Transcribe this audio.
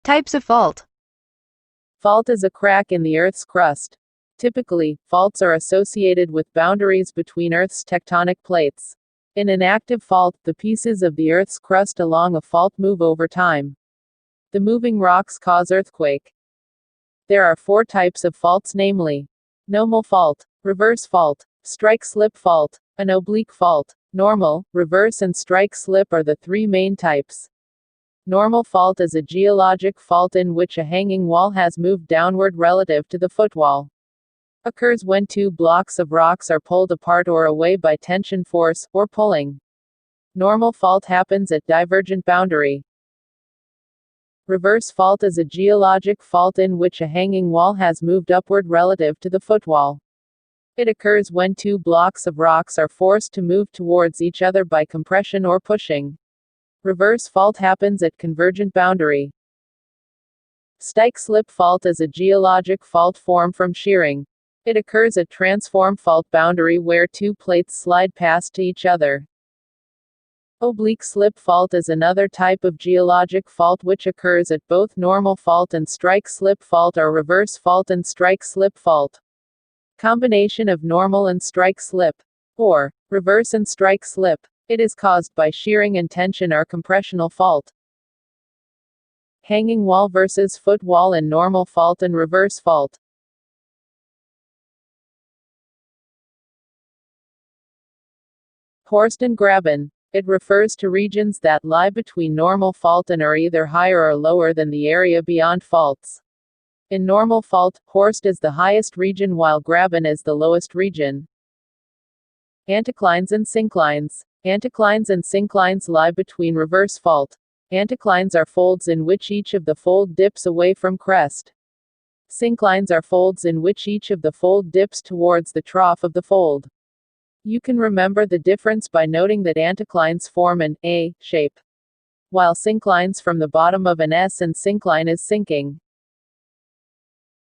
Types of fault. Fault is a crack in the Earth's crust. Typically, faults are associated with boundaries between Earth's tectonic plates. In an active fault, the pieces of the Earth's crust along a fault move over time. The moving rocks cause earthquake. There are 4 types of faults, namely: normal fault, reverse fault, strike-slip fault, an oblique fault. Normal, reverse and strike-slip are the 3 main types. Normal fault is a geologic fault in which a hanging wall has moved downward relative to the footwall. Occurs when 2 blocks of rocks are pulled apart or away by tension force, or pulling. Normal fault happens at divergent boundary. Reverse fault is a geologic fault in which a hanging wall has moved upward relative to the footwall. It occurs when 2 blocks of rocks are forced to move towards each other by compression or pushing. Reverse fault happens at convergent boundary. Strike-slip fault is a geologic fault formed from shearing. It occurs at transform fault boundary where 2 plates slide past to each other. Oblique slip fault is another type of geologic fault which occurs at both normal fault and strike-slip fault or reverse fault and strike-slip fault. Combination of normal and strike-slip, or reverse and strike-slip. It is caused by shearing and tension or compressional fault. Hanging wall versus foot wall in normal fault and reverse fault. Horst and Graben. It refers to regions that lie between normal fault and are either higher or lower than the area beyond faults. In normal fault, Horst is the highest region while Graben is the lowest region. Anticlines and synclines. Anticlines and synclines lie between reverse fault. Anticlines are folds in which each of the fold dips away from crest. Synclines are folds in which each of the fold dips towards the trough of the fold. You can remember the difference by noting that anticlines form an A shape, while synclines from the bottom of an S and syncline is sinking.